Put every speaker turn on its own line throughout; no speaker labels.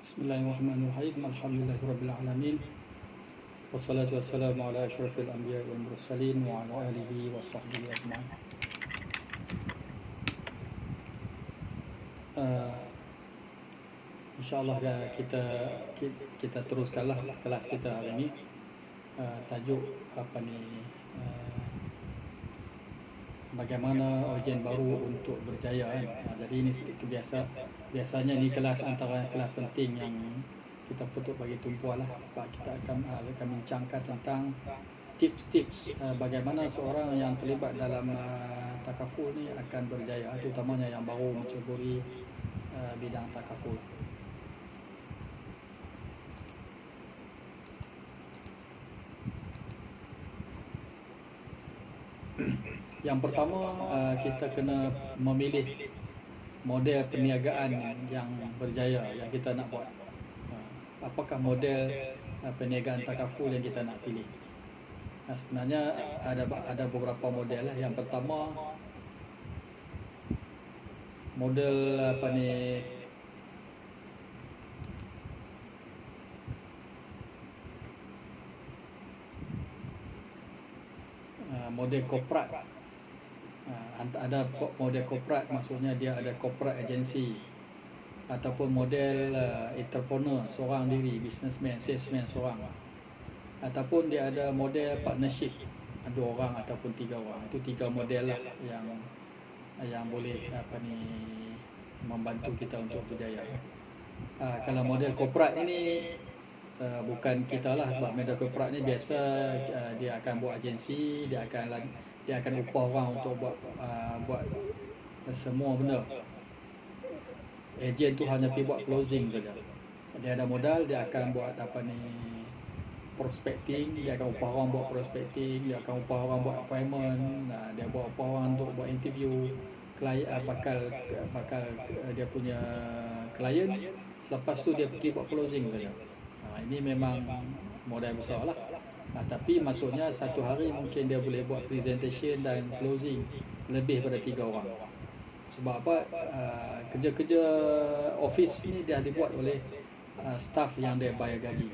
Bismillahirrahmanirrahim. Alhamdulillahirabbil alamin. Wassalatu wassalamu ala asyrafil anbiya'i wal mursalin wa ala alihi washabbihi ajma'in. InsyaAllah kita teruskanlah kelas kita hari ini. Tajuk bagaimana ejen baru untuk berjaya kan. Jadi ini biasanya ni kelas antara kelas penting yang kita patut bagi tumpuan lah, sebab kita akan bincangkan tentang tips-tips bagaimana seorang yang terlibat dalam takaful ni akan berjaya, terutamanya yang baru menceburi bidang takaful. Yang pertama, kita kena memilih model perniagaan yang berjaya yang kita nak buat. Apakah model perniagaan takaful yang kita nak pilih? Sebenarnya ada beberapa model lah. Yang pertama, model model korporat. Ada model korporat, maksudnya dia ada corporate agency, ataupun model entrepreneur, seorang diri, businessman, salesman seorang, ataupun dia ada model partnership, 2 orang ataupun 3 orang. Itu 3 model lah yang boleh membantu kita untuk berjaya. Kalau model korporat ini bukan kita lah, sebab model korporat ni biasa dia akan buat agensi, dia akan upah orang untuk buat semua benda. Ejen tu hanya pergi buat closing saja. Dia ada modal, dia akan buat prospecting, dia akan upah orang buat prospecting, dia akan upah orang buat appointment, dia buat upah orang untuk buat interview klien, bakal dia punya klien. Selepas tu dia pergi buat closing saja. Ini memang modal besar lah. Tapi maksudnya satu hari mungkin dia boleh buat presentation dan closing lebih pada 3 orang. Sebab apa? Kerja-kerja office ni dia dibuat oleh staff yang dia bayar gaji.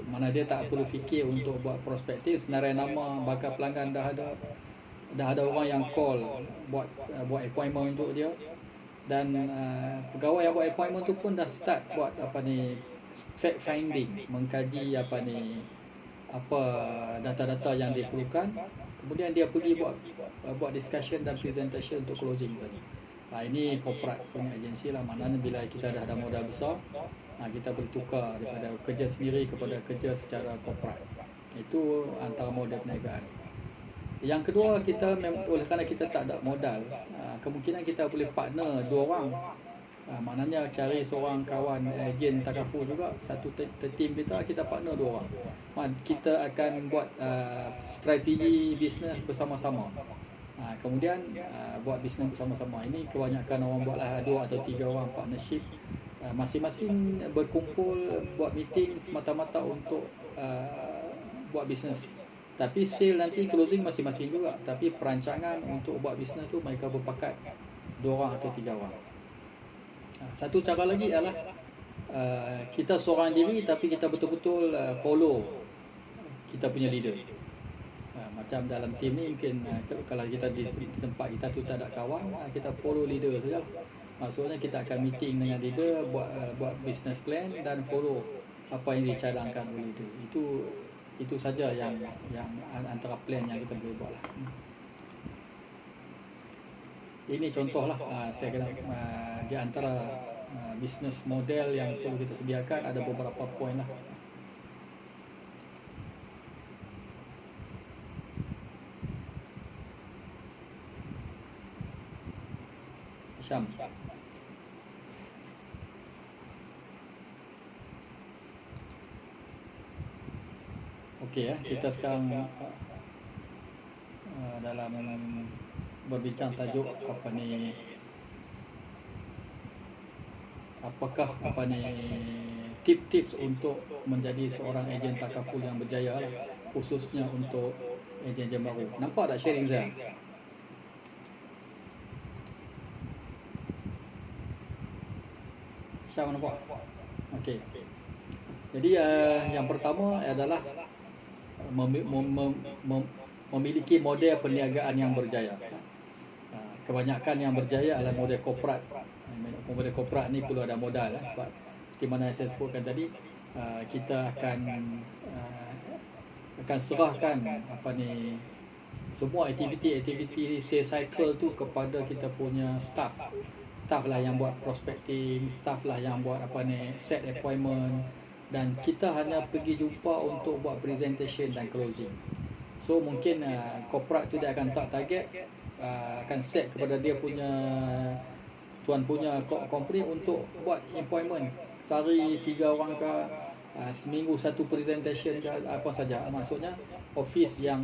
Mana dia tak perlu fikir untuk buat prospecting, senarai nama, bakal pelanggan dah ada orang yang call buat appointment untuk dia. Dan pegawai yang buat appointment tu pun dah start buat fact finding, mengkaji apa data-data yang dia perlukan. Kemudian dia pergi buat discussion dan presentation untuk closing tadi. Ini corporate punya agensi lah. Maknanya bila kita dah ada modal besar, kita bertukar daripada kerja sendiri kepada kerja secara corporate. Itu antara model perniagaan. Yang kedua, oleh kerana kita tak ada modal, kemungkinan kita boleh partner 2 orang. Maknanya cari seorang kawan ejen takaful juga, satu tim kita partner 2 orang. Kita akan buat strategi bisnes bersama-sama. Kemudian buat bisnes bersama-sama. Ini kebanyakan orang buatlah 2 atau 3 orang partnership. Masing-masing berkumpul buat meeting semata-mata untuk buat bisnes. Tapi sale nanti closing masing-masing juga. Tapi perancangan untuk buat bisnes tu mereka berpakat 2 orang atau 3 orang. Satu cara lagi adalah kita seorang diri tapi kita betul-betul follow kita punya leader. Macam dalam tim ni mungkin kalau kita di tempat kita tu tak ada kawan, kita follow leader saja. Maksudnya kita akan meeting dengan leader, buat business plan dan follow apa yang dicadangkan oleh leader. Itu saja yang antara plan yang kita boleh buat lah. Ini contohlah, saya kena di antara business model yang perlu kita sediakan ada beberapa poin lah. Syam. Okey, kita sekarang dalam berbincang tajuk apakah tips-tips untuk menjadi seorang ejen takaful yang berjaya lah, khususnya untuk ejen-ejen baru. Nampak tak sharing saya? Syam nampak? Okey. Jadi yang pertama adalah memiliki model perniagaan yang berjaya. Kebanyakan yang berjaya adalah model korporat. Model korporat ni perlu ada modal sebab seperti mana saya sebutkan tadi, kita akan serahkan semua aktiviti sales cycle tu kepada kita punya staff lah yang buat prospecting, staff lah yang buat set appointment, dan kita hanya pergi jumpa untuk buat presentation dan closing. So mungkin corporate tu dia akan tak target, akan set kepada dia punya tuan punya company untuk buat appointment sehari 3 orang ke, seminggu satu presentation ke, apa saja. Maksudnya office yang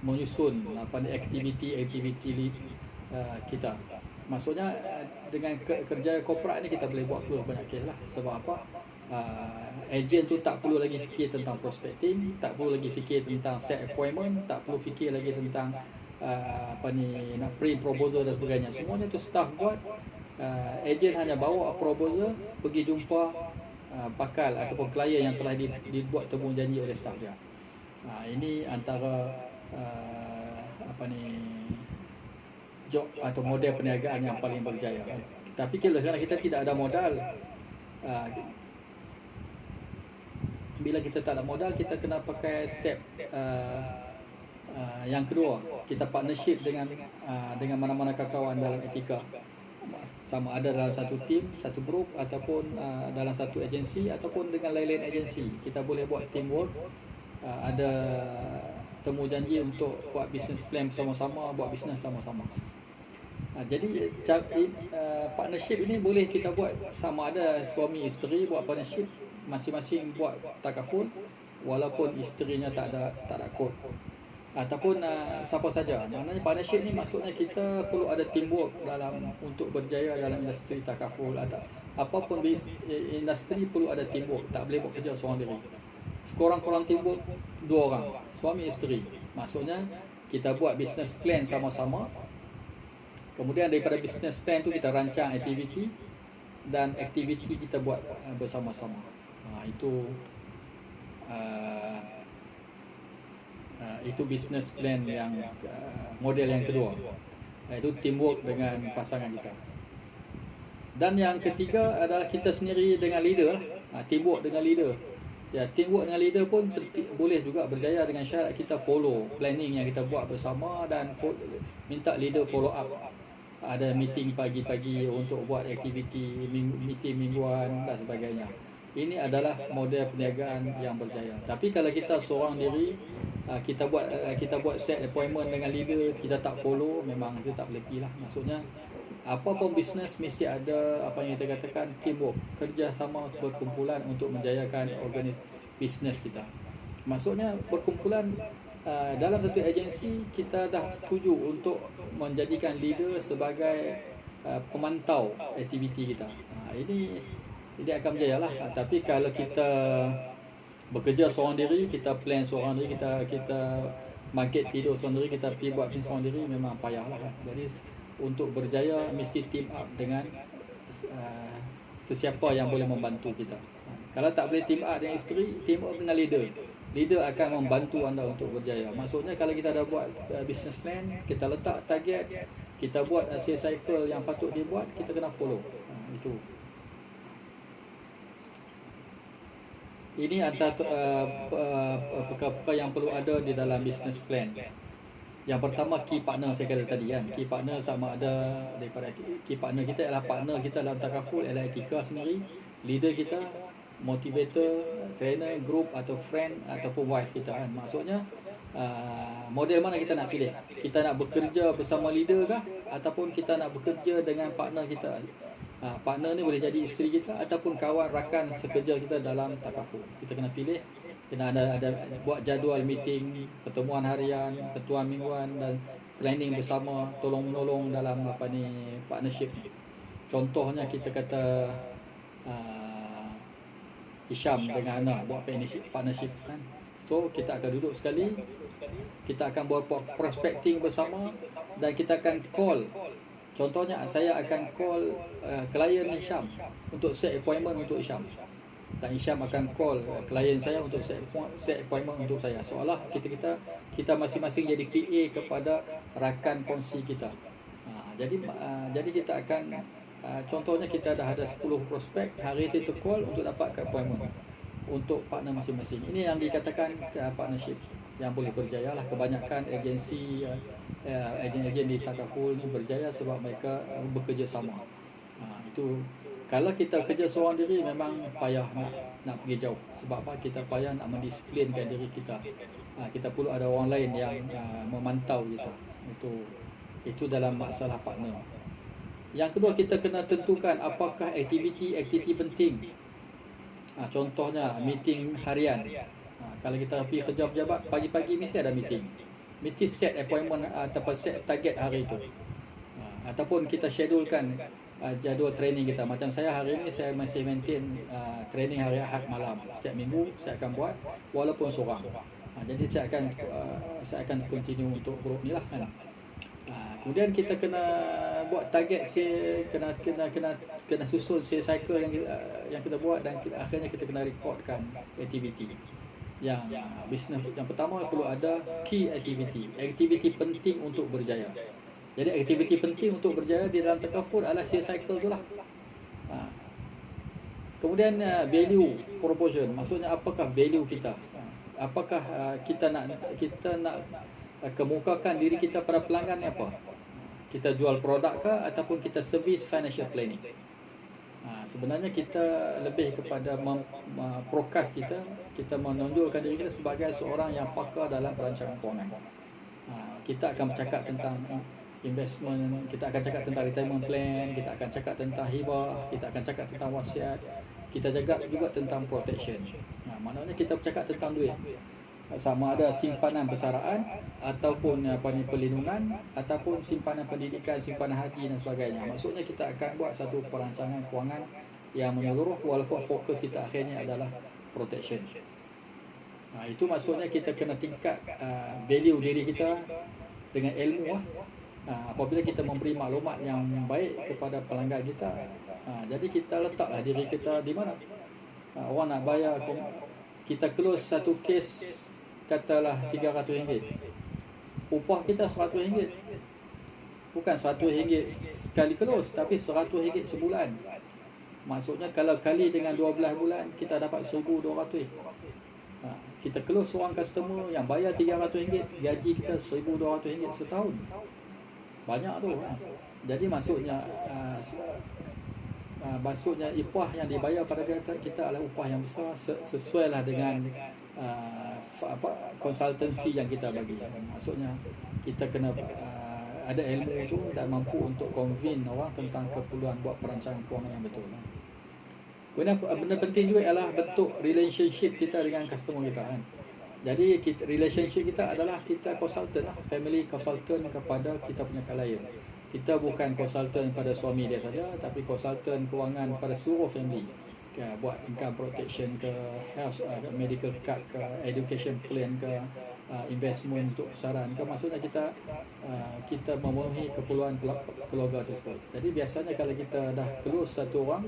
menyusun aktiviti kita. Maksudnya dengan kerja korporat ni kita boleh buat close banyak case lah. Sebab apa? Agent tu tak perlu lagi fikir tentang prospecting, tak perlu lagi fikir tentang set appointment, tak perlu fikir lagi tentang nak print proposal dan sebagainya. Semuanya tu staff buat. Agent hanya bawa proposal, pergi jumpa bakal ataupun klien yang telah dibuat temu janji oleh staff dia. Ini antara job atau model perniagaan yang paling berjaya. Tapi kalau sekarang kita tidak ada modal, bila kita tak ada modal, kita kena pakai step yang kedua. Kita partnership dengan mana-mana kawan dalam etika, sama ada dalam satu team, satu group, ataupun dalam satu agensi, ataupun dengan lain-lain agensi. Kita boleh buat teamwork, ada temu janji untuk buat business plan sama-sama, buat bisnes sama-sama. Jadi partnership ini boleh kita buat sama ada suami isteri buat partnership, masing-masing buat takaful walaupun isterinya tak ada kod, ataupun siapa saja. Maknanya partnership ni maksudnya kita perlu ada teamwork untuk berjaya dalam industri takaful atau apapun industri, perlu ada teamwork. Tak boleh buat kerja seorang diri. Sekurang-kurang teamwork 2 orang, suami isteri. Maksudnya kita buat business plan sama-sama. Kemudian daripada business plan tu kita rancang aktiviti, dan aktiviti kita buat bersama-sama. Itu business plan yang model yang kedua. Itu teamwork dengan pasangan kita. Dan yang ketiga adalah kita sendiri dengan leader. Teamwork dengan leader. Teamwork dengan leader pun boleh juga berjaya dengan syarat kita follow planning yang kita buat bersama dan minta leader follow up. Ada meeting pagi-pagi untuk buat aktiviti, meeting mingguan dan sebagainya. Ini adalah model perniagaan yang berjaya. Tapi kalau kita seorang diri, kita buat set appointment dengan leader, kita tak follow, memang kita tak boleh pergi lah. Maksudnya apa-apa bisnes mesti ada apa yang kita katakan teamwork, kerjasama berkumpulan untuk menjayakan bisnes kita. Maksudnya berkumpulan dalam satu agensi, kita dah setuju untuk menjadikan leader sebagai pemantau aktiviti kita. Ini akan berjaya lah. Tapi kalau kita bekerja seorang diri, kita plan seorang diri, kita market tidur seorang diri, kita pergi buat bisnes seorang diri, memang payah lah. Jadi untuk berjaya mesti team up dengan sesiapa yang boleh membantu kita. Kalau tak boleh team up dengan isteri, team up dengan leader. Leader akan membantu anda untuk berjaya. Maksudnya kalau kita dah buat business plan, kita letak target, kita buat sales cycle yang patut dibuat, kita kena follow. Itu. Ini antara perkara-perkara yang perlu ada di dalam business plan. Yang pertama, key partner saya kata tadi kan. Key partner sama ada daripada key partner kita adalah partner kita dalam takaful, adalah etika sendiri, leader kita, motivator, trainer, group atau friend ataupun wife kita kan. Maksudnya model mana kita nak pilih? Kita nak bekerja bersama leader kah, ataupun kita nak bekerja dengan partner kita? Partner ni boleh jadi isteri kita ataupun kawan rakan sekerja kita dalam takaful. Kita kena pilih. Kena ada buat jadual meeting, pertemuan harian, pertemuan mingguan dan planning bersama, tolong-menolong dalam partnership. Contohnya kita kata Hisham dengan Ana buat partnership kan. So kita akan duduk sekali, kita akan buat prospecting bersama dan kita akan call. Contohnya saya akan call klien Hisham untuk set appointment untuk Hisham. dan Hisham akan call klien saya untuk set appointment untuk saya. Seolah kita masing-masing jadi PA kepada rakan kongsi kita. Jadi kita akan contohnya kita dah ada 10 prospek, hari itu call untuk dapat appointment untuk partner masing-masing. Ini yang dikatakan partnership yang boleh berjaya lah. Kebanyakan agensi agen-agen di Takaful ni berjaya sebab mereka bekerja sama. Itu kalau kita kerja seorang diri memang payah nak pergi jauh. Sebab apa? Kita payah nak mendisiplinkan diri kita. Kita perlu ada orang lain yang memantau kita. Itu dalam masalah partner. Yang kedua, kita kena tentukan apakah aktiviti penting. Contohnya meeting harian. Kalau kita pergi kerja pejabat, pagi-pagi mesti ada meeting. Mesti set appointment ataupun set target hari itu. Ataupun kita schedulekan jadual training kita. Macam saya hari ini saya masih maintain training hari Ahad malam. Setiap minggu saya akan buat walaupun seorang. Jadi saya akan continue untuk grup ni lah kan. Kemudian kita kena buat target kena susun cycle yang kita buat, dan akhirnya kita kena recordkan aktiviti. Yang bisnes yang pertama perlu ada key aktiviti penting untuk berjaya. Jadi aktiviti penting untuk berjaya di dalam Takaful adalah cycle tu lah. Kemudian value proposition, maksudnya apakah value kita? Apakah kita nak kemukakan diri kita pada pelanggan ni apa? Kita jual produk ke ataupun kita service financial planning? Sebenarnya kita lebih kepada prokast kita menonjolkan diri kita sebagai seorang yang pakar dalam perancangan kewangan. Kita akan bercakap tentang investment, kita akan cakap tentang retirement plan, kita akan cakap tentang hibah, kita akan cakap tentang wasiat, kita jaga juga tentang protection. Maknanya kita bercakap tentang duit, sama ada simpanan persaraan ataupun perlindungan ataupun simpanan pendidikan, simpanan haji dan sebagainya. Maksudnya kita akan buat satu perancangan kewangan yang menyeluruh walaupun fokus kita akhirnya adalah protection. Itu maksudnya kita kena tingkat value diri kita dengan ilmu. Apabila kita memberi maklumat yang baik kepada pelanggan kita, jadi kita letaklah diri kita di mana. Orang nak bayar, kita close satu kes katalah RM300, upah kita RM100. Bukan RM100 sekali close, tapi RM100 sebulan. Maksudnya kalau kali dengan 12 bulan, kita dapat RM1,200. Kita close seorang customer yang bayar RM300, gaji kita RM1,200 setahun. Banyak tu. Jadi maksudnya upah yang dibayar pada kita adalah upah yang besar, sesuailah dengan konsultansi yang kita bagi. Maksudnya kita kena ada ilmu itu dan mampu untuk convince orang tentang keperluan buat perancangan kewangan yang betul. Benda penting juga ialah bentuk relationship kita dengan customer kita kan. Jadi relationship kita adalah kita consultant, family consultant kepada kita punya klien. Kita bukan consultant pada suami dia saja, tapi consultant kewangan pada seluruh family. Buat income protection ke, health, medical card ke, education plan ke, investment untuk besaran ke. Maksudnya kita memenuhi keperluan keluarga tersebut. Jadi biasanya kalau kita dah close satu orang,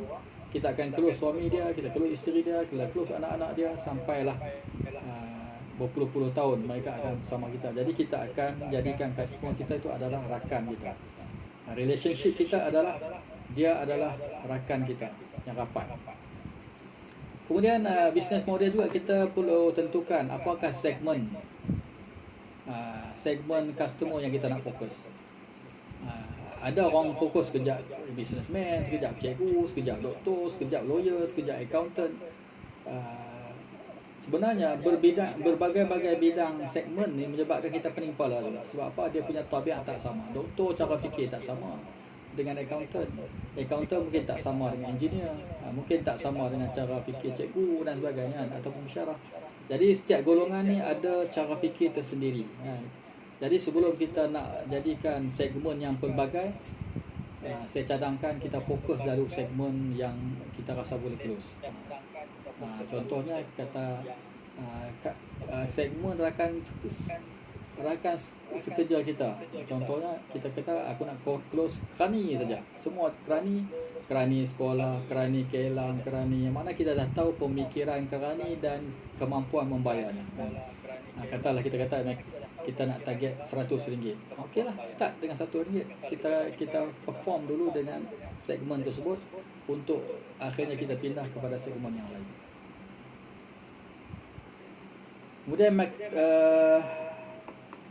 kita akan close suami dia, kita close isteri dia, kita close anak-anak dia, sampailah berpuluh-puluh tahun mereka akan bersama kita. Jadi kita akan jadikan customer kita itu adalah rakan kita. Relationship kita adalah rakan kita yang rapat. Kemudian business model juga kita perlu tentukan apakah segmen customer yang kita nak fokus. Ada orang fokus sekejap businessman, sekejap cikgu, sekejap doktor, sekejap lawyer, sekejap accountant. Sebenarnya berbagai-bagai bidang segmen ni menyebabkan kita pening kepala juga. Sebab apa? Dia punya tabiat tak sama. Doktor cara fikir tak sama dengan accountant. Accountant mungkin tak sama dengan engineer, mungkin tak sama dengan cara fikir cikgu dan sebagainya ataupun pensyarah. Jadi setiap golongan ni ada cara fikir tersendiri. Jadi sebelum kita nak jadikan segmen yang pelbagai, saya cadangkan kita fokus dalam segmen yang kita rasa boleh close. Contohnya kata segmen rakan rakan sekerja kita. Contohnya kita kata aku nak close kerani saja. Semua kerani sekolah, kerani kelang, kerani yang mana kita dah tahu pemikiran kerani dan kemampuan membayarnya. Katalah kita kata kita nak target RM100. Okeylah, start dengan RM1. Kita perform dulu dengan segmen tersebut untuk akhirnya kita pindah kepada segmen yang lain. Kemudian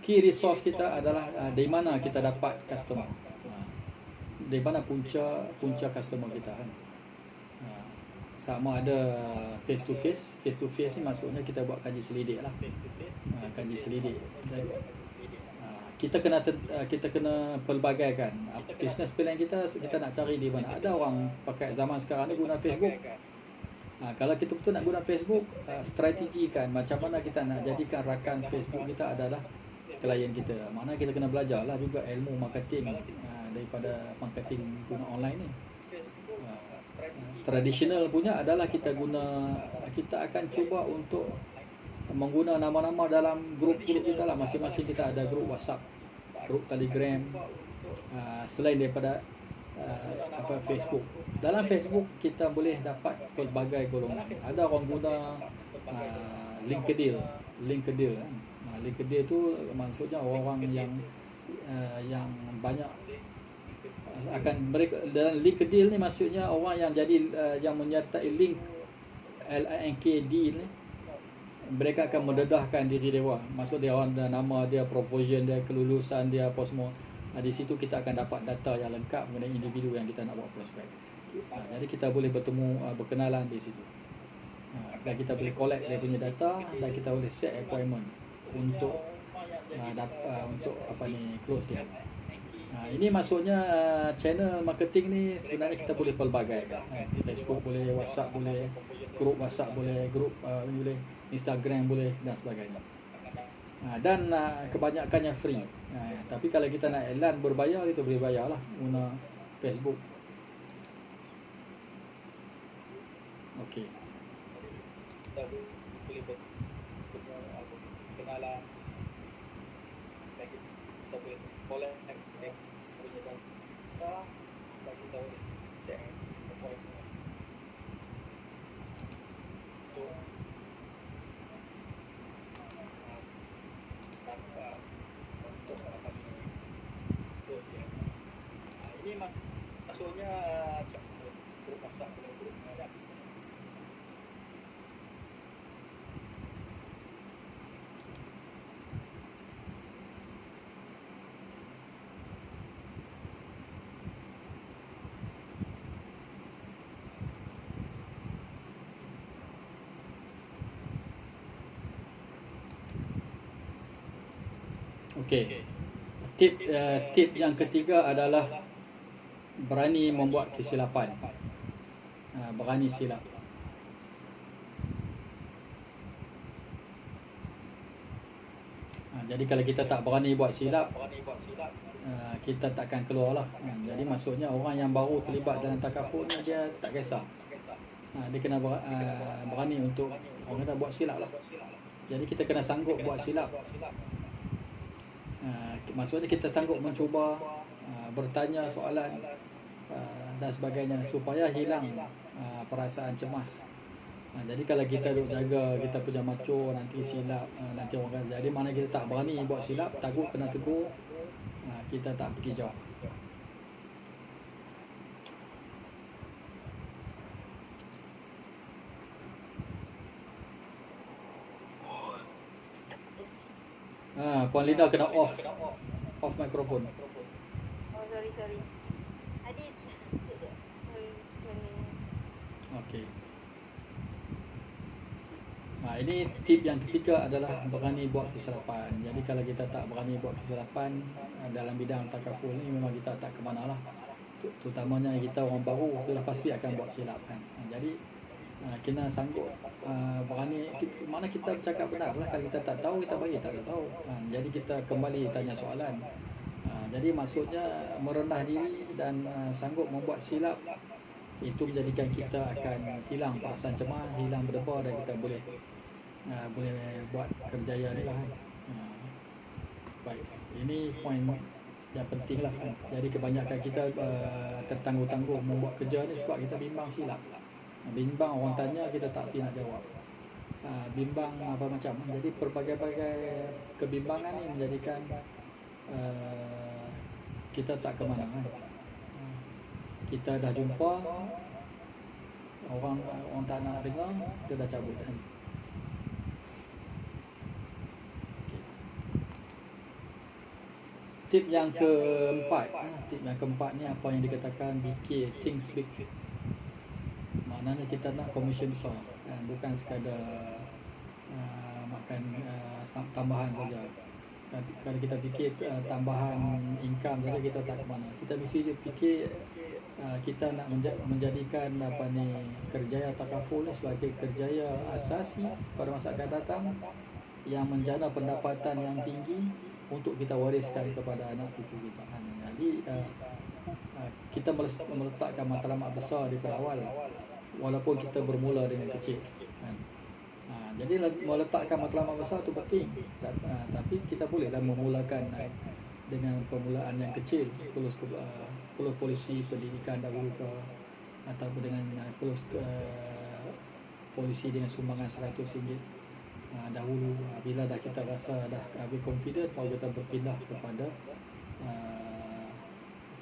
key resource kita adalah di mana kita dapat customer, di mana punca customer kita kan. Sama ada face to face ni maksudnya kita buat kaji selidik lah, kaji selidik. Kita kena pelbagaikan business plan kita nak cari di mana. Ada orang pakai zaman sekarang ni guna Facebook. Kalau kita betul nak guna Facebook, strategi kan macam mana kita nak jadikan rakan Facebook kita adalah klien kita. Mana kita kena belajar lah juga ilmu marketing daripada marketing guna online ni. Tradisional punya adalah kita akan cuba untuk mengguna nama-nama dalam grup-grup kita lah. Masing-masing kita ada grup WhatsApp, grup Telegram, selain daripada Facebook. Dalam Facebook kita boleh dapat pelbagai golongan. Ada orang guna LinkedIn. LinkedIn tu maksudnya orang yang banyak akan mereka dalam LinkedIn ni maksudnya orang yang jadi yang menyertai link LINKD ni, mereka akan mendedahkan diri dia. Maksud dia orang nama dia, profession dia, kelulusan dia, apa semua. Di situ kita akan dapat data yang lengkap mengenai individu yang kita nak buat prospek. Jadi kita boleh berkenalan di situ. Dan kita boleh collect dia punya data dan kita boleh set appointment untuk close dia. Ini maksudnya channel marketing ni sebenarnya kita boleh pelbagaikan. Facebook boleh, WhatsApp boleh, grup WhatsApp boleh, grup boleh, Instagram boleh dan sebagainya. Dan kebanyakannya free. Tapi kalau kita nak iklan berbayar, kita boleh bayar lah guna Facebook. Okey. Kita boleh berkenalan. Kita boleh collect punya data dan kita boleh share appointment. Ini maksudnya grup WhatsApp boleh grup ada. Okey. Tip yang ketiga adalah berani membuat kesilapan. Berani silap. Jadi kalau kita tak berani buat silap, kita takkan keluar lah. Jadi maksudnya orang yang baru terlibat dalam takaful ni dia tak kisah. Dia kena berani untuk orang kata buat silap lah. Jadi kita kena sanggup buat silap. Maksudnya kita sanggup mencuba bertanya soalan dan sebagainya supaya hilang perasaan cemas. Jadi kalau kita duk jaga kita punya macho nanti silap, nanti orang kata. Jadi mana kita tak berani buat silap, takut kena tegur, kita tak pergi jauh. Puan Linda kena off mikrofon.
Oh, sorry. Adik. Sorry.
Okey. Ini tip yang ketiga adalah berani buat kesilapan. Jadi kalau kita tak berani buat kesilapan dalam bidang takaful ni, memang kita tak ke mana lah. Terutamanya kita orang baru, itulah pasti akan buat silap kan. Jadi kena sanggup berani. Mana kita bercakap benar lah. Kalau kita tak tahu, kita bagi tak tahu. Jadi kita kembali tanya soalan. Jadi maksudnya merendah diri dan sanggup membuat silap, itu menjadikan kita akan hilang perasaan cemas, hilang berdebar dan kita boleh buat kerjaya ni lah. baik. Ini poin yang penting lah kan. Jadi kebanyakan kita tertangguh-tangguh membuat kerja ni sebab kita bimbang silap. Bimbang orang tanya kita tak nak jawab. Bimbang apa macam. Jadi berbagai-bagai kebimbangan ni menjadikan kita tak ke mana kan. Kita dah jumpa orang tak nak dengar, kita dah cabut kan. Tip yang keempat ni apa yang dikatakan BK, things big. Maknanya kita nak komisen besar, bukan sekadar makan tambahan saja. Kalau kita fikir tambahan income saja, kita tak ke mana. Kita mesti fikir kita nak menjadikan kerjaya takaful ni sebagai kerjaya asas pada masa akan datang yang menjana pendapatan yang tinggi untuk kita wariskan kepada anak cucu kita. Jadi kita meletakkan matlamat besar di awal, walaupun kita bermula dengan kecil. Jadi meletakkan matlamat besar itu penting. Tapi kita bolehlah memulakan dengan permulaan yang kecil, plus polisi pendidikan dahulu ke, ataupun dengan plus polisi dengan sumbangan RM100 dahulu. Bila dah kita rasa dah habis confident, baru kita berpindah kepada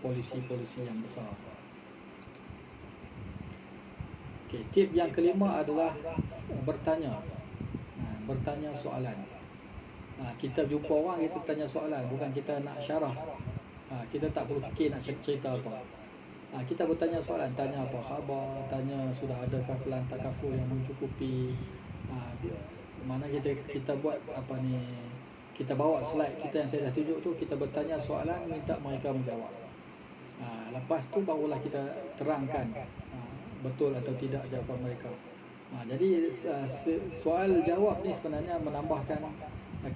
polisi-polisi yang besar. Okay, tip yang kelima adalah bertanya soalan. Kita jumpa orang, kita tanya soalan, bukan kita nak syarah. Kita tak perlu fikir nak cerita apa. Kita bertanya soalan, tanya apa khabar, tanya sudah adakah pelan takaful yang mencukupi. Mana kita buat kita bawa slide kita yang saya dah tunjuk tu, kita bertanya soalan, minta mereka menjawab. Lepas tu barulah kita terangkan betul atau tidak jawapan mereka. Jadi soal jawab ni sebenarnya menambahkan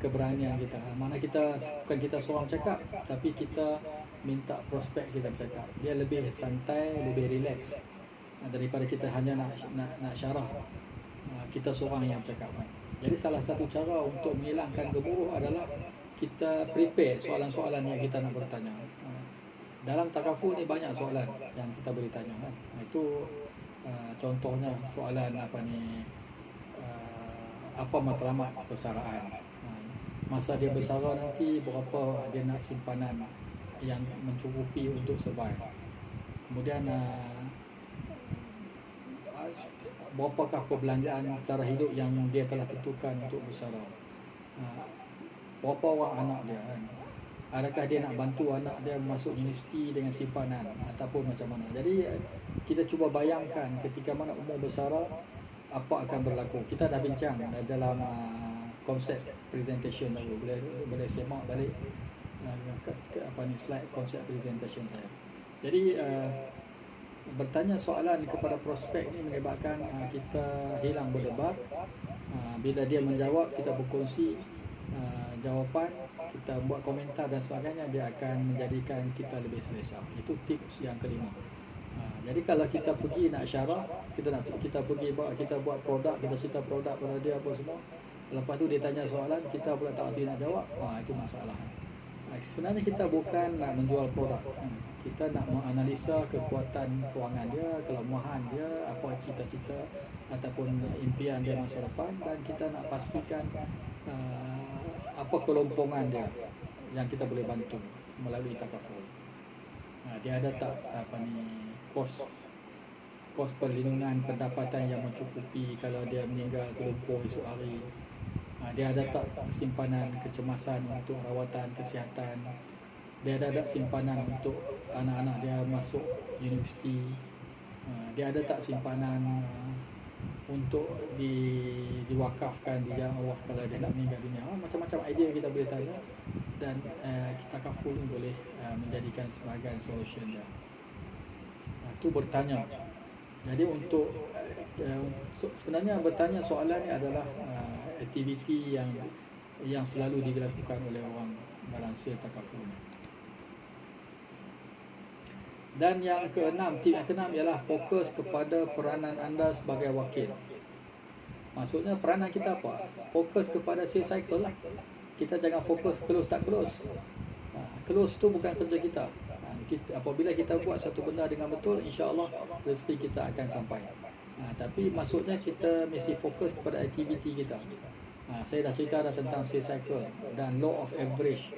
keberanian kita. Mana bukan kita seorang cakap, tapi kita minta prospek kita bercakap. Dia lebih santai, lebih relax daripada kita hanya nak syarah kita seorang yang bercakap. Jadi salah satu cara untuk menghilangkan gemuruh adalah kita prepare soalan-soalan yang kita nak bertanya. Dalam takaful ni banyak soalan yang kita boleh tanya kan. Itu contohnya soalan apa matlamat persaraan. Masa dia bersara nanti berapa dia nak simpanan yang mencukupi untuk survive. Kemudian berapakah perbelanjaan secara hidup yang dia telah tentukan untuk bersara. Berapa orang anak dia kan. Adakah dia nak bantu anak dia masuk universiti dengan simpanan ataupun macam mana. Jadi kita cuba bayangkan ketika mana umur bersara apa akan berlaku. Kita dah bincang dalam konsep presentation dahulu. Boleh semak balik slide konsep presentation saya. Jadi bertanya soalan kepada prospek ini menyebabkan kita hilang berdebat. Bila dia menjawab, kita berkongsi jawapan, kita buat komentar dan sebagainya, dia akan menjadikan kita lebih selesa. Itu tips yang kelima. Jadi kalau kita pergi nak syarah, kita buat produk, kita cerita produk pada dia apa semua, lepas tu dia tanya soalan, kita pula tak nak jawab, itu masalah. Sebenarnya kita bukan nak menjual produk, kita nak menganalisa kekuatan kewangan dia, kelemahan dia, apa cita-cita ataupun impian dia masa depan, dan kita nak pastikan apa kelompongan dia yang kita boleh bantu melalui takaful. Dia ada tak kos perlindungan pendapatan yang mencukupi kalau dia meninggal terlumpur esok hari. Dia ada tak simpanan kecemasan untuk rawatan kesihatan. Dia ada tak simpanan untuk anak-anak dia masuk universiti. Dia ada tak simpanan untuk diwakafkan di jalan Allah kalau dia nak meninggal dunia. Macam-macam idea kita boleh tanya, dan takaful ini boleh menjadikan sebagai solution dia. Itu bertanya. Jadi untuk sebenarnya bertanya soalan ni adalah aktiviti yang selalu dilakukan oleh orang dalam sir takaful. Dan yang keenam, tip yang keenam ialah fokus kepada peranan anda sebagai wakil. Maksudnya peranan kita apa? Fokus kepada sales cycle lah. kita jangan fokus close tak close. Close tu bukan kerja kita. Apabila kita buat satu benda dengan betul, insya-Allah rezeki kita akan sampai. Tapi maksudnya kita mesti fokus kepada aktiviti kita. Saya dah cerita dah tentang sales cycle dan law of average.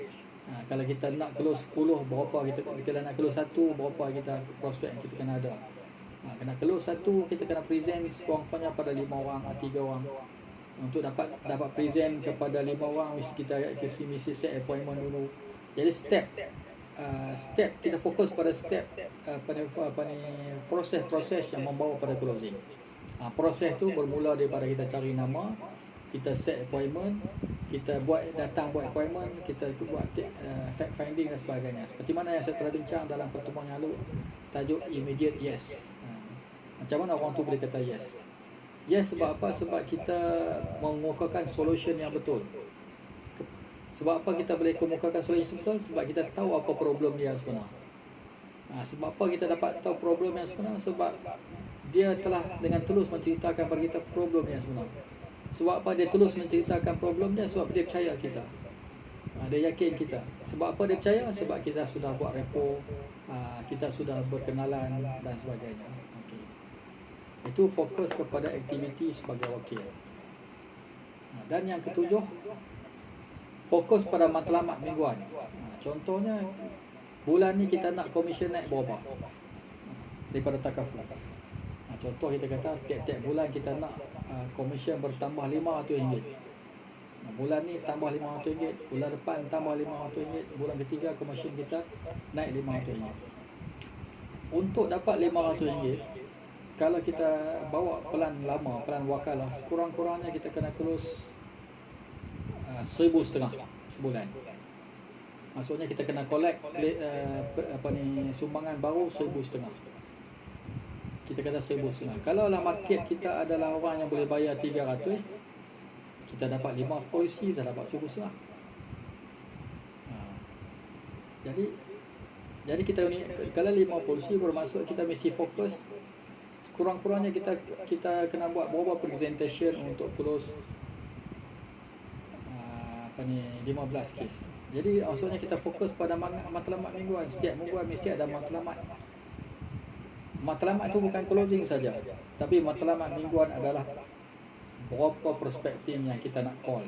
Kalau kita nak close 10, berapa kita, kalau nak close 1, berapa kita prospek yang kita kena ada. Kena close 1, kita kena present sekurang-kurangnya pada 5 orang atau 3 orang. Untuk dapat present kepada 5 orang, mesti set appointment dulu. Jadi step kita fokus pada step proses yang membawa pada closing. Proses tu bermula daripada kita cari nama, kita set appointment, kita datang buat appointment, kita buat fact finding dan sebagainya. Seperti mana yang saya telah bincang dalam pertemuan yang lalu, tajuk immediate yes. Macam mana orang tu boleh kata yes? Yes sebab apa? Sebab kita mengukakan solution yang betul. Sebab apa kita boleh kemukakan solution betul? Sebab kita tahu apa problem dia sebenar. Sebab apa kita dapat tahu problem yang sebenar? Sebab dia telah dengan tulus menceritakan kepada kita problem yang sebenar. Sebab apa dia tulus menceritakan problem dia? Sebab dia percaya kita. Dia yakin kita. Sebab apa dia percaya? Sebab kita sudah buat rapport, kita sudah berkenalan dan sebagainya. Okay. Itu fokus kepada aktiviti sebagai wakil. Dan yang ketujuh, fokus pada matlamat mingguan. Contohnya, bulan ni kita nak komisen naik berapa daripada takaful. Contoh kita kata tiap-tiap bulan kita nak komisen bertambah RM500. Bulan ni tambah RM500, bulan depan tambah RM500, bulan ketiga komisen kita naik RM500. Untuk dapat RM500, kalau kita bawa pelan lama, pelan wakalah, sekurang-kurangnya kita kena close RM1,500 sebulan. Maksudnya kita kena collect sumbangan baru RM1,500. Kita kata RM1,500. Kalau lah market kita adalah orang yang boleh bayar RM300, kita dapat 5 polisi, kita dapat RM1,500. Jadi kita ni, kalau 5 polisi bermaksud kita mesti fokus sekurang-kurangnya kita kena buat berapa presentation untuk close 15 kes. Jadi maksudnya kita fokus pada matlamat mingguan. Setiap mingguan mesti ada matlamat. Matlamat itu bukan closing saja, tapi matlamat mingguan adalah berapa prospecting yang kita nak call,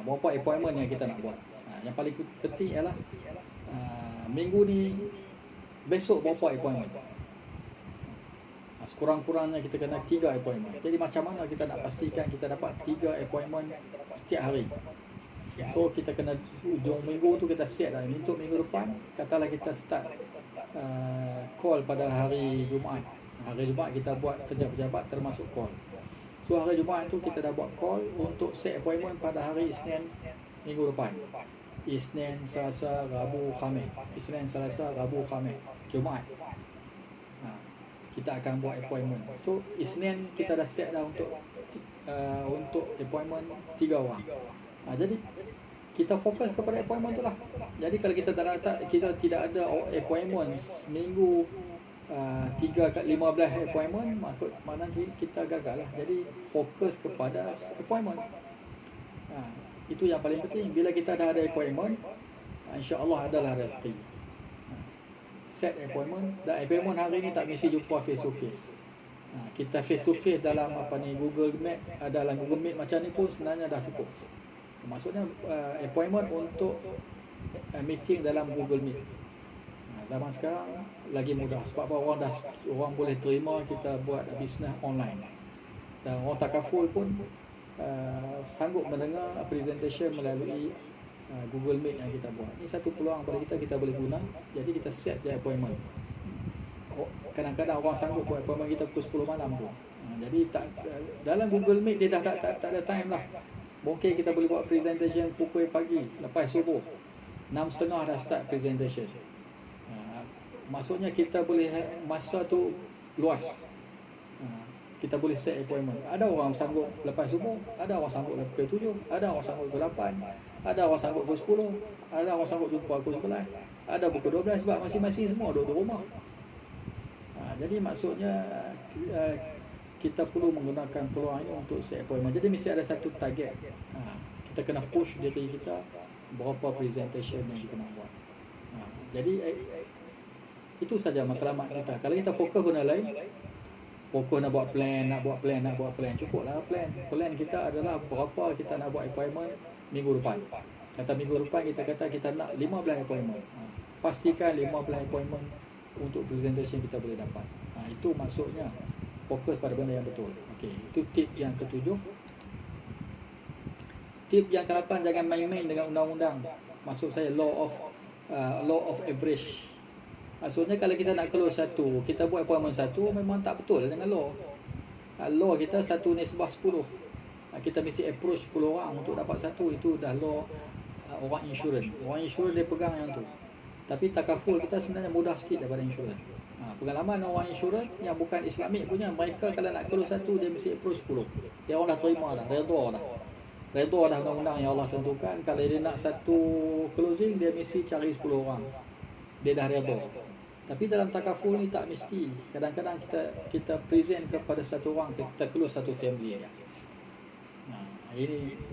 berapa appointment yang kita nak buat. Yang paling penting ialah minggu ni, besok berapa appointment. Sekurang-kurangnya kita kena 3 appointment. Jadi macam mana kita nak pastikan kita dapat 3 appointment setiap hari? So kita kena hujung minggu tu kita set dah. Untuk minggu depan, katalah kita start call pada hari Jumaat. Hari Jumaat kita buat kerja pejabat termasuk call. So hari Jumaat tu kita dah buat call untuk set appointment pada hari Isnin minggu depan. Isnin, Selasa, Rabu, Khamis. Isnin, Selasa, Rabu, Khamis. Jumaat. Kita akan buat appointment. So Isnin kita dah set dah untuk appointment 3 orang. Jadi kita fokus kepada appointment tu lah. Jadi kalau kita tidak ada appointment minggu 3-15 appointment, maknanya kita gagal lah. Jadi fokus kepada appointment. Itu yang paling penting. Bila kita dah ada appointment, insya-Allah adalah rezeki. Set appointment. Dan appointment hari ni tak mesti jumpa face to face. Kita face to face dalam Google Meet, dalam Google Meet macam ni pun sebenarnya dah cukup. Maksudnya appointment untuk meeting dalam Google Meet. Zaman sekarang lagi mudah sebab orang boleh terima kita buat bisnes online. Dan orang takaful pun sanggup mendengar presentation melalui Google Meet yang kita buat. Ini satu peluang pada kita boleh guna. Jadi kita set je appointment. Kadang-kadang orang sanggup buat appointment kita pukul 10 malam tu. Jadi dalam Google Meet dia dah tak ada time lah. Mungkin kita boleh buat presentation pukul pagi, lepas subuh 6.30 dah start presentation. Maksudnya kita boleh, masa tu luas. Kita boleh set appointment. Ada orang sanggup lepas subuh, ada orang sanggup pukul 7, ada orang sanggup pukul 8, ada orang sanggup pukul 10, ada orang sanggup jumpa pukul 11, ada pukul 12 sebab masing-masing semua duduk rumah. Jadi maksudnya kita perlu menggunakan peluang ini untuk set appointment. Jadi mesti ada satu target. kita kena push diri kita berapa presentation yang kita nak buat. Jadi itu saja matlamat kita. Kalau kita fokus benda lain, fokus nak buat plan, cukuplah plan. Plan kita adalah berapa kita nak buat appointment minggu depan. Kata minggu depan kita nak 15 appointment. Pastikan 15 appointment untuk presentation kita boleh dapat. Itu maksudnya fokus pada benda yang betul. Okey, itu tip yang ketujuh. Tip yang ke-8, jangan main-main dengan undang-undang. Maksud saya law of average. Maksudnya kalau kita nak close satu, kita buat appointment satu, memang tak betul dengan law. Law kita 1/10. Kita mesti approach 10 orang untuk dapat satu. Itu dah law orang insurans. Orang insurans dia pegang yang tu. Tapi takaful kita sebenarnya mudah sikit daripada insurans. Pengalaman orang insurans yang bukan Islamik punya, mereka kalau nak close satu, dia mesti approach 10. Dia orang dah terima dah, redha dah undang-undang yang Allah tentukan. Kalau dia nak satu closing, dia mesti cari 10 orang. Dia dah redha. Tapi dalam takaful ni tak mesti. Kadang-kadang kita present kepada satu orang, kita close satu family dia.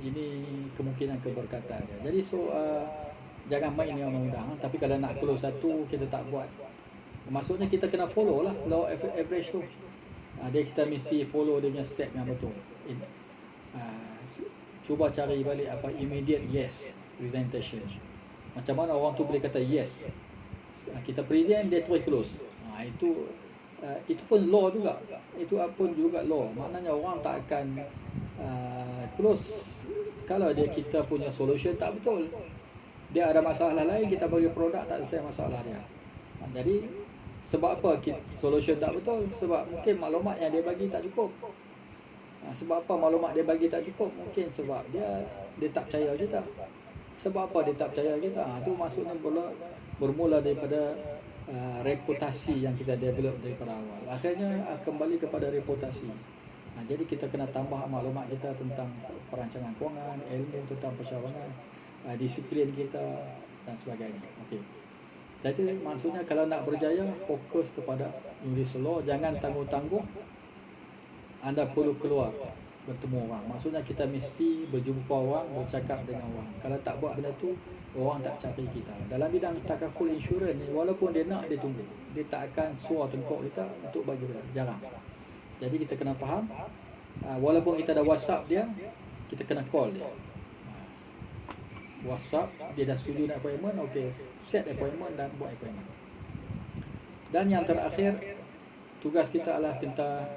Ini kemungkinan keberkatan dia. Jadi jangan main dengan undang-undang. Tapi kalau nak close satu, kita tak buat. Maksudnya kita kena follow lah law of average tu. Dia kita mesti follow dia punya step yang betul. Cuba cari balik apa immediate yes presentation. Macam mana orang tu boleh kata yes. Kita present, dia terus close. Itu pun law juga. Itu pun juga law. Maknanya orang tak akan close kalau kita punya solution tak betul. Dia ada masalah lain, kita bagi produk tak selesai masalah dia. Jadi sebab apa solution tak betul? Sebab mungkin maklumat yang dia bagi tak cukup. Sebab apa maklumat dia bagi tak cukup? Mungkin sebab dia tak percaya kita. Sebab apa dia tak percaya kita? Itu maksudnya bermula daripada reputasi yang kita develop daripada awal. Akhirnya kembali kepada reputasi. Jadi kita kena tambah maklumat kita tentang perancangan kewangan, ilmu tentang percabangan, disiplin kita dan sebagainya. Okey. Jadi maksudnya kalau nak berjaya, fokus kepada Universal Law. Jangan tangguh-tangguh. Anda perlu keluar bertemu orang. Maksudnya kita mesti berjumpa orang, bercakap dengan orang. Kalau tak buat benda tu, orang tak capai kita. Dalam bidang takaful insurans ni, walaupun dia nak, dia tunggu. Dia tak akan suar tengkok kita untuk bagi benda. Jarang. Jadi kita kena faham, walaupun kita dah WhatsApp dia, kita kena call dia. WhatsApp, dia dah setuju nak appointment, okey, set appointment dan buat appointment. Dan yang terakhir, tugas kita adalah kita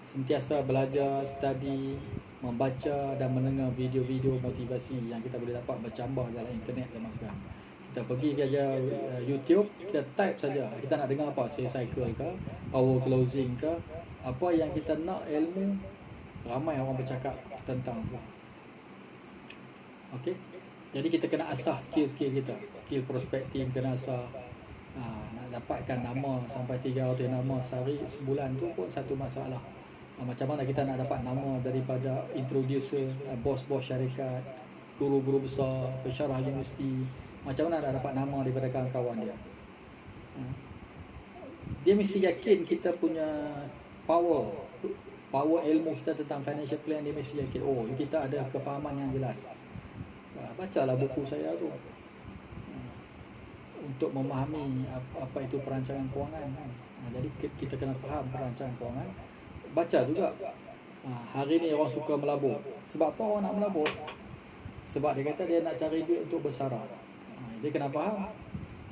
sentiasa belajar, study, membaca dan mendengar video-video motivasi yang kita boleh dapat bercambah dalam internet zaman sekarang. Kita pergi saja YouTube, kita type saja, kita nak dengar apa, say cycle ke, power closing ke, apa yang kita nak ilmu, ramai orang bercakap tentang tu. Okey. Jadi kita kena asah skill-skill kita. Skill prospecting kena asah. Nak dapatkan nama sampai 300 nama sehari sebulan tu pun satu masalah. Macam mana kita nak dapat nama daripada introducer, bos-bos syarikat, guru-guru besar, pensyarah universiti. Macam mana nak dapat nama daripada kawan-kawan dia. Dia mesti yakin kita punya power ilmu kita tentang financial plan. Dia mesti yakin, oh kita ada kefahaman yang jelas. Bacalah buku saya tu untuk memahami apa itu perancangan kewangan. Jadi kita kena faham perancangan kewangan. Baca juga. Hari ni orang suka melabur. Sebab apa orang nak melabur? Sebab dia kata dia nak cari duit untuk bersara. Dia kena faham,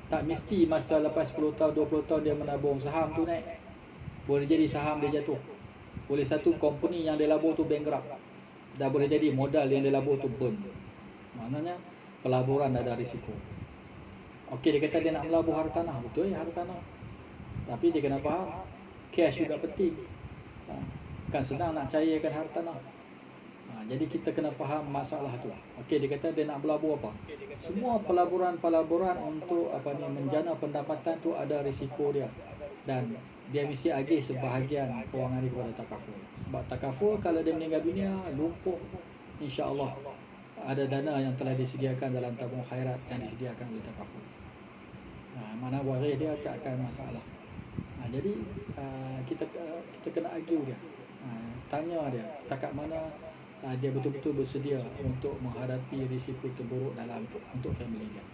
tak mesti masa lepas 10 tahun, 20 tahun dia menabung saham tu naik. Boleh jadi saham dia jatuh. Boleh satu company yang dia labur tu bankrupt. Dah boleh jadi modal yang dia labur tu burn. Maknanya pelaburan ada risiko. Okey, dia kata dia nak melabur hartanah. Betul ya, hartanah. Tapi dia kena faham, cash juga penting. Kan senang nak cairkan hartanah. Jadi kita kena faham masalah tu. Okey, dia kata dia nak berlabur apa? Semua pelaburan-pelaburan untuk menjana pendapatan tu ada risiko dia. Dan dia mesti agih sebahagian kewangan dia kepada takaful. Sebab takaful kalau dia meninggal dunia, lumpuh, insya-Allah ada dana yang telah disediakan dalam tabung khairat yang disediakan oleh takaful. Mana waris dia tak akan masalah. Jadi kita kena argue dia. Tanya dia setakat mana dia betul-betul bersedia untuk menghadapi risiko terburuk dalam untuk family dia.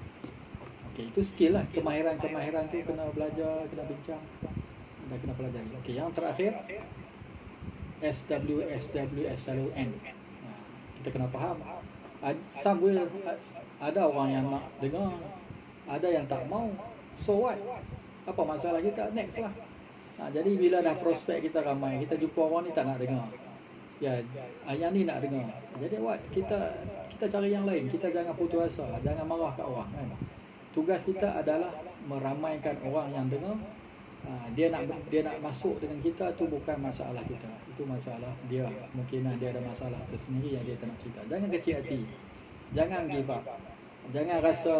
Okey, itu skill lah. Kemahiran-kemahiran tu kena belajar, kena bincang dan kena pelajari. Okey, yang terakhir SWSWSLON. Kita kena faham. Ada orang yang nak dengar, ada yang tak mau. So what? Apa masalah kita? Next lah. Jadi bila dah prospek kita ramai, kita jumpa orang ni tak nak dengar. Ya, yang ni nak dengar. Jadi what? Kita cari yang lain. Kita jangan putus asa, jangan marah kat orang kan. Tugas kita adalah meramaikan orang yang dengar. Dia nak masuk dengan kita tu bukan masalah kita. Itu masalah dia. Mungkin dia ada masalah tersendiri yang dia tak nak cerita. Jangan kecil hati. Jangan give up. Jangan rasa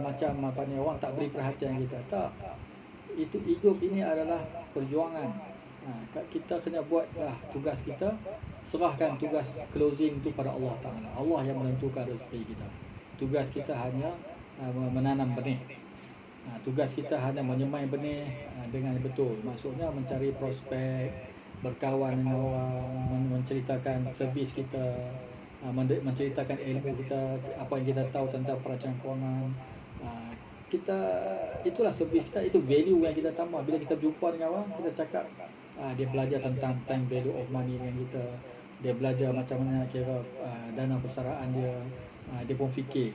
macam orang tak beri perhatian kita. Tak. Itu hidup ini adalah perjuangan. Kita kena buatlah tugas kita. Serahkan tugas closing tu pada Allah Ta'ala. Allah yang menentukan rezeki kita. Tugas kita hanya menanam benih. Tugas kita hanya menyemai benih dengan betul. Maksudnya mencari prospek, berkawan dengan orang, menceritakan servis kita, menceritakan ilmu kita, apa yang kita tahu tentang perancangan kewangan. Itulah servis kita, itu value yang kita tambah. Bila kita jumpa dengan orang, kita cakap dia belajar tentang time value of money dengan kita. Dia belajar macam mana kira dana persaraan dia. Dia pun fikir.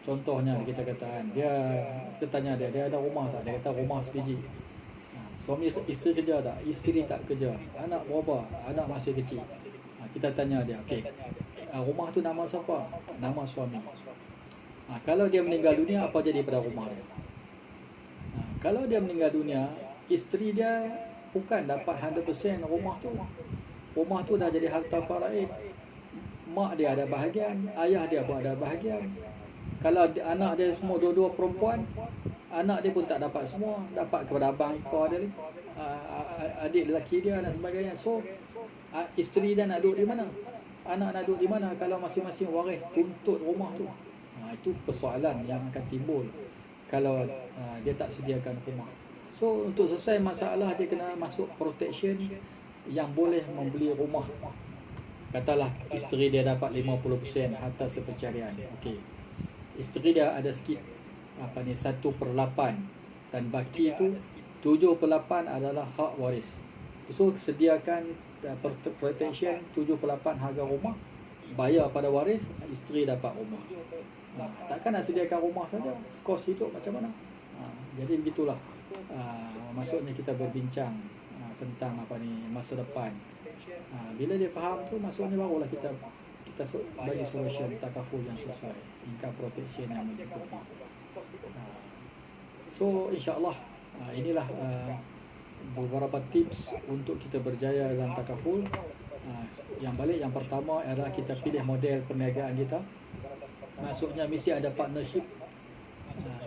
Contohnya kita katakan kita tanya dia ada rumah tak? Dia kata rumah sebiji. Suami isteri kerja tak? Isteri tak kerja. Anak berapa? Anak masih kecil. Kita tanya dia, okey. Rumah tu nama siapa? Nama suami. Kalau dia meninggal dunia, apa jadi pada rumah dia? Kalau dia meninggal dunia, isteri dia bukan dapat 100% rumah tu. Rumah tu dah jadi harta faraid. Mak dia ada bahagian, ayah dia pun ada bahagian. Kalau anak dia semua dua-dua perempuan, anak dia pun tak dapat semua. Dapat kepada abang ipar dia, adik lelaki dia dan sebagainya. So, isteri dia nak duduk di mana? Anak nak duduk di mana kalau masing-masing waris tuntut rumah tu? Itu persoalan yang akan timbul kalau dia tak sediakan rumah. So, untuk selesai masalah, dia kena masuk protection yang boleh membeli rumah. Katalah isteri dia dapat 50% harta sepencarian. Okey. Isteri dia ada sikit 1/8 dan baki itu 7/8 adalah hak waris. So sediakan protection 7/8 harga rumah, bayar pada waris, isteri dapat rumah. Takkan nak sediakan rumah saja, kos hidup macam mana? Jadi begitulah. Maksudnya kita berbincang tentang masa depan. Bila dia faham tu, maksudnya barulah kita bagi solution takaful yang sesuai, income protection yang mencukupi. So insyaAllah inilah beberapa tips untuk kita berjaya dalam takaful. Yang pertama adalah kita pilih model perniagaan kita. Maksudnya mesti ada partnership.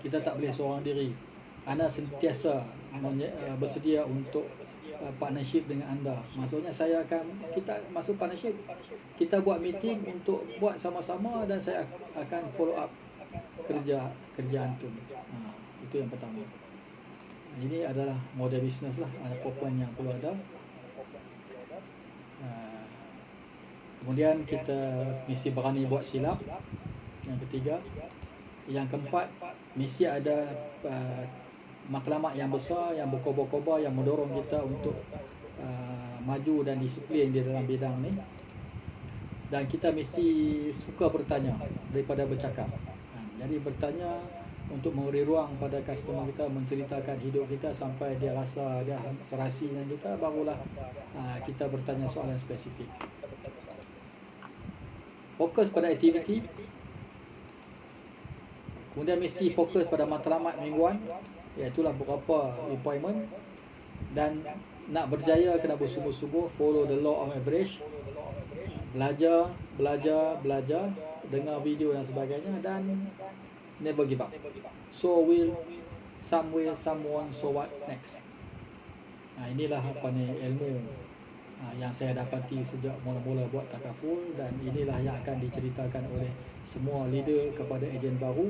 Kita tak boleh seorang diri. Anda sentiasa bersedia untuk partnership dengan anda. Maksudnya kita masuk partnership. Kita buat meeting untuk buat sama-sama dan saya akan follow up kerja antum. Itu yang pertama. Ini adalah model bisnes lah. Ada poin yang perlu ada. Kemudian kita mesti berani buat silap. Yang ketiga. Yang keempat, mesti ada matlamat yang besar, yang berkobar-kobar, yang mendorong kita untuk maju dan disiplin di dalam bidang ni. Dan kita mesti suka bertanya daripada bercakap. Jadi bertanya untuk memberi ruang pada customer kita menceritakan hidup kita sampai dia rasa dia serasi dengan kita, barulah kita bertanya soalan spesifik. Fokus pada aktiviti. Kemudian mesti fokus pada matlamat mingguan, iaitulah beberapa appointment. Dan nak berjaya kena bersungguh-sungguh, follow the law of average. Belajar, dengar video dan sebagainya, dan never give up. So someone, so what next? Inilah ilmu yang saya dapati sejak mula-mula buat takaful, dan inilah yang akan diceritakan oleh semua leader kepada ejen baru.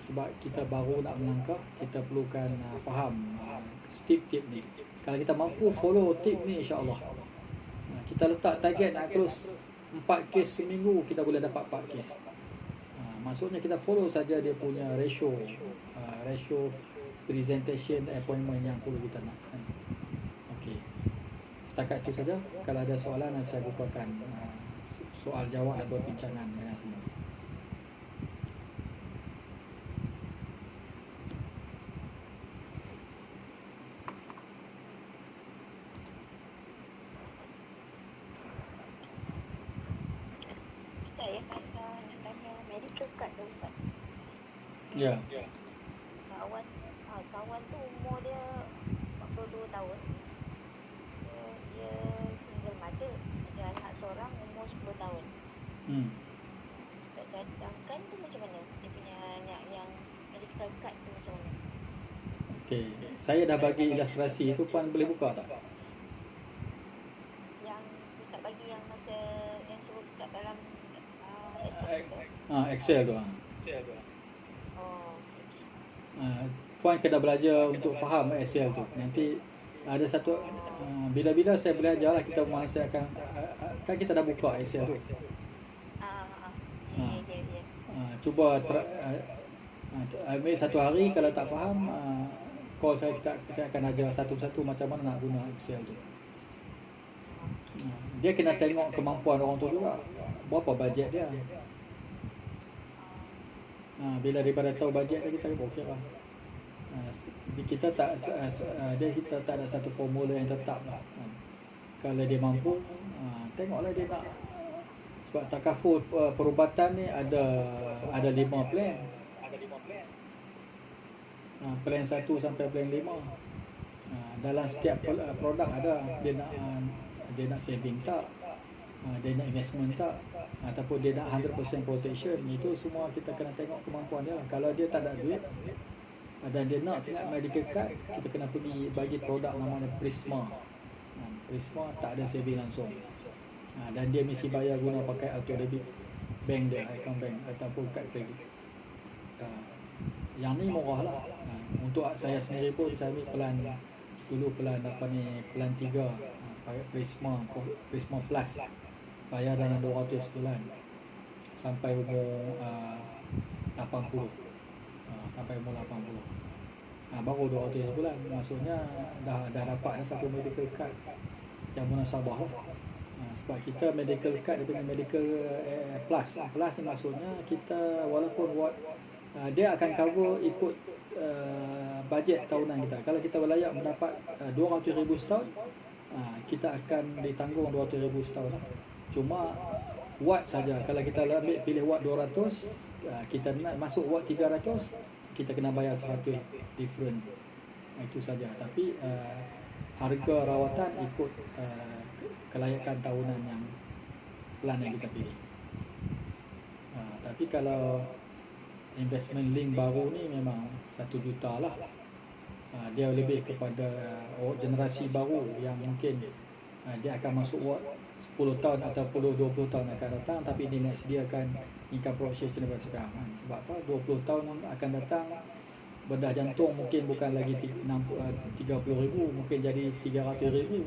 Sebab kita baru nak melangkah, kita perlukan faham tip-tip ni. Kalau kita mampu follow tip ni, insya-Allah kita letak target nak close 4 kes seminggu, kita boleh dapat 4 kes. Maksudnya kita follow saja dia punya ratio presentation appointment yang perlu kita nak. Okey. Setakat itu saja. Kalau ada soalan, saya bukakan soal jawab dan perbincangan dengan semua.
Ustaz, pasal nak tanya medical card tu Ustaz.
Ya.
Kawan tu umur dia 42 tahun. Dia single mother, ada anak seorang umur 10 tahun. Ustaz cadangkan tu macam mana? Dia punya yang medical card tu macam mana?
Okey, saya dah bagi ilustrasi tu, puan boleh buka tak?
Yang Ustaz bagi yang masa yang suruh kat dalam laptop tu.
Excel tu.
Oh, okey.
Puan kena belajar untuk faham Excel tu. Nanti ada satu bila-bila saya belajar lah, kita saya akan kan kita dah buka Excel tu.
Ya.
Cuba ambil satu hari, kalau tak faham call saya akan ajar satu-satu macam mana nak guna Excel tu. Dia kena tengok kemampuan orang tu juga, berapa bajet dia. Bila daripada tahu bajet dia, kita okey lah. Kita tak ada satu formula yang tetap lah. Kalau dia mampu, tengoklah dia nak. Sebab takaful perubatan ni ada 5 plan. Plan 1 sampai plan 5. Dalam setiap produk ada dia nak saving tak, dia nak investment tak, ataupun dia nak 100% protection. Itu semua kita kena tengok kemampuan dia lah. Kalau dia tak ada duit dan dia nak sangat medical card, kita kena pergi bagi produk namanya Prisma. Prisma tak ada saving langsung, dan dia mesti bayar guna pakai auto debit bank dia, account bank ataupun kad kredit. Yang ni murah lah. Untuk saya sendiri pun saya ambil plan dulu, plan 3 pakai Prisma Plus, bayar dalam 200 bulan sampai umur 80. Sampai umur 80. Baru 200 bulan. Maksudnya dah dapat satu medical card yang munasabah lah. Sebab kita medical card dengan medical plus. Plus ni maksudnya kita walaupun dia akan cover ikut bajet tahunan kita. Kalau kita berlayak mendapat 200,000 setahun, kita akan ditanggung 200,000 setahun lah. Cuma watt saja. Kalau kita pilih watt 200, kita nak masuk watt 300, kita kena bayar 100 different. Itu saja. Tapi harga rawatan ikut kelayakan tahunan yang plan yang kita pilih. Tapi kalau investment link baru ni memang 1 juta lah. Dia lebih kepada generasi baru yang mungkin dia akan masuk watt 10 tahun atau 20 tahun akan datang, tapi dia nak sediakan income protection daripada sekarang. Sebab apa? 20 tahun akan datang, bedah jantung mungkin bukan lagi 30,000, mungkin jadi 300,000.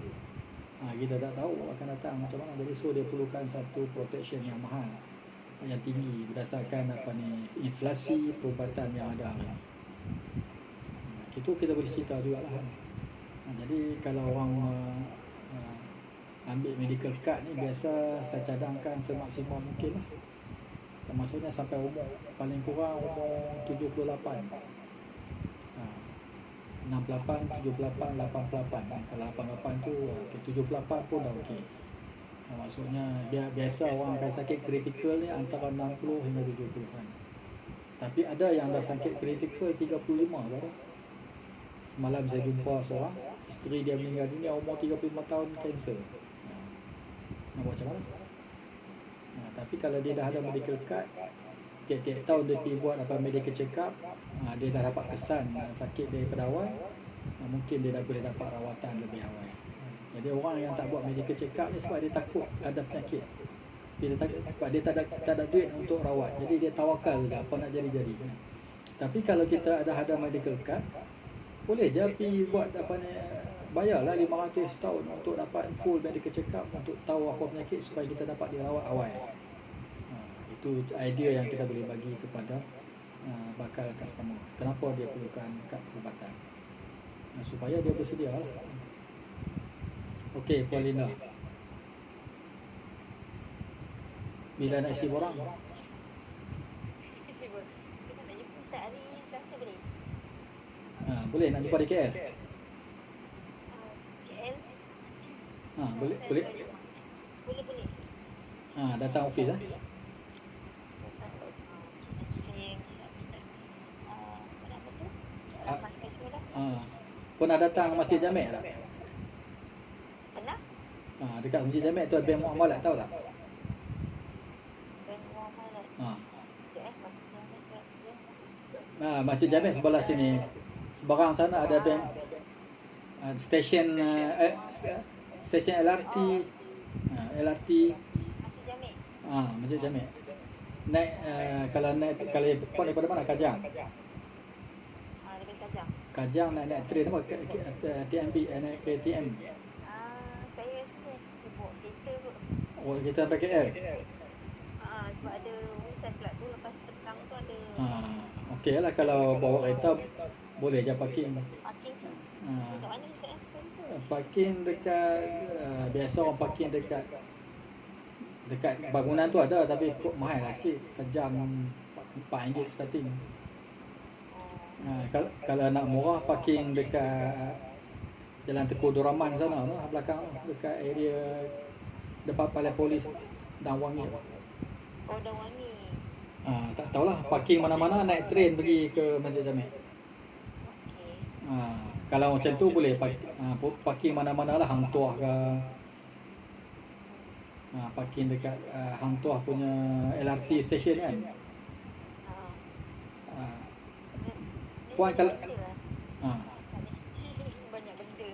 Kita tak tahu akan datang macam mana. Jadi so dia perlukan satu protection yang mahal, yang tinggi berdasarkan inflasi perubatan yang ada hari. Itu kita boleh cerita juga lah. Jadi kalau orang ambil medical card ni, biasa saya cadangkan semaksimum mungkin lah. Maksudnya sampai umur paling kurang umur 78, 68, 78, 88. Kalau 88 tu 78 pun dah okey. Maksudnya biasa orang akan sakit kritikal ni antara 60 hingga 70 kan. Tapi ada yang dah sakit kritikal 35 baru. Semalam saya jumpa seorang, isteri dia meninggal dunia umur 35 tahun, kanser. Nak buat macam mana? Tapi kalau dia dah ada medical card, tiap-tiap tahun dia pergi buat medical check up, dia dah dapat kesan sakit daripada awal, mungkin dia dah boleh dapat rawatan lebih awal. Jadi orang yang tak buat medical check up ni sebab dia takut ada penyakit. Sebab dia tak ada duit untuk rawat. Jadi dia tawakal je, apa nak jadi-jadi. Tapi kalau kita ada medical card, boleh je pergi buat bayarlah 500 tahun untuk dapat full medical check up, untuk tahu apa penyakit supaya kita dapat dirawat awal. Itu idea yang kita boleh bagi kepada bakal customer. Kenapa dia perlukan kad perubatan, supaya dia bersedia lah. Okey, Puan Linda, bila nak isi borang?
Kita nak jumpa Ustaz hari Selasa boleh?
Boleh, nak jumpa di KL?
KL?
Boleh.
Boleh.
Datang office lah. Pernah datang Masjid Jamek tak?
Pernah?
Dekat Masjid Jamek tu ada Bank Muamalat, tahu tak?
Bank Muamalat.
Masjid Jamek sebelah sini. Seberang sana ada bank, stesen LRT. LRT.
Masjid Jamek.
Masjid Jamek. Naik kalau kau daripada mana? Kajang.
Daripada Kajang.
Kajang naik train apa? TMB, naik KTM.
Saya sibuk kereta kot.
Oh, kita sampai KL.
Sebab ada urusan pula tu, lepas petang tu ada.
Okey lah, kalau bawa kereta boleh je parking.
Parking. Dekat mana Ustaz?
Parking dekat biasa orang parking dekat bangunan tu ada, tapi mahal lah sikit. Sejam RM4 starting. Kalau nak murah, parking dekat Jalan Tengku Duraman sana lah, belakang dekat area depan Balai Polis Dan Wangi.
Oh, Dan Wangi.
Tak tahulah, parking mana-mana, naik train pergi ke Masjid Jamek.
Okey.
Kalau macam tu boleh parking mana-mana lah, Hang Tuah ke. Parking dekat Hang Tuah punya LRT station kan. Puan kalau
banyak benda.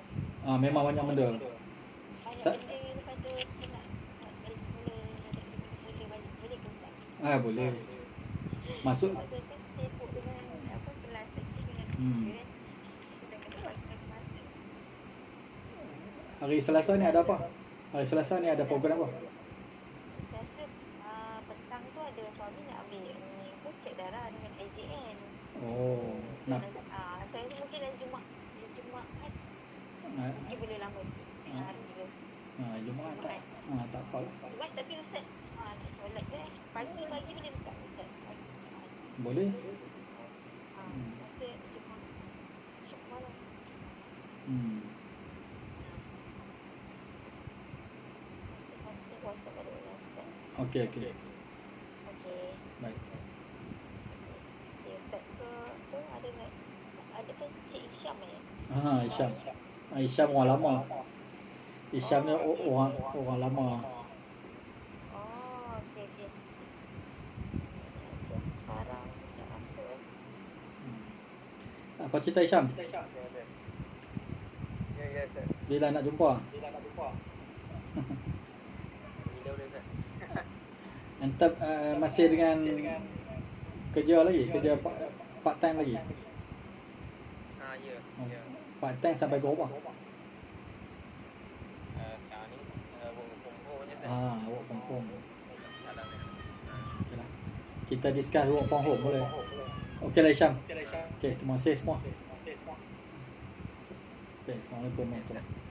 Memang banyak benda.
Banyak benda lepas tu nak balik semula, boleh balik ke Ustaz?
Boleh. Masuk.
Sibuk dengan kelas dengan kita kena bagi masa.
Hari Selasa ni ada apa? Hari Selasa ni ada program apa?
Selasa petang tu ada suami nak ambil cek darah dengan AJN.
Nak.
Saya mungkin hari Jumaat mungkin boleh lama sikit. Hari juga.
Jumaat tak apa lah.
Jumaat tapi Ustaz nak solat dia pagi boleh tak Ustaz? Pagi.
Boleh.
Masa Jumaat syok malam. Saya WhatsApp balik dengan Ustaz.
Okey. Baik.
Ustaz tu ada kan Cik Isyam
Isyam orang lama. Isyam ni orang lama.
Okey. Sekarang dah rasa.
Apa cerita Isyam?
Ya, Ustaz.
Bila nak jumpa?
Bila boleh, Ustaz?
Entah masih dengan kerja lagi? Kerja part time lagi?
Ya.
Part time sampai ke berapa?
Sekarang ni work from home je, Ustaz.
Work from home.
Salam.
Okay lah. Kita discuss work from home boleh? Okey lah Isyam. Okey, terima kasih semua. Okey, Assalamualaikum warahmatullahi wabarakatuh.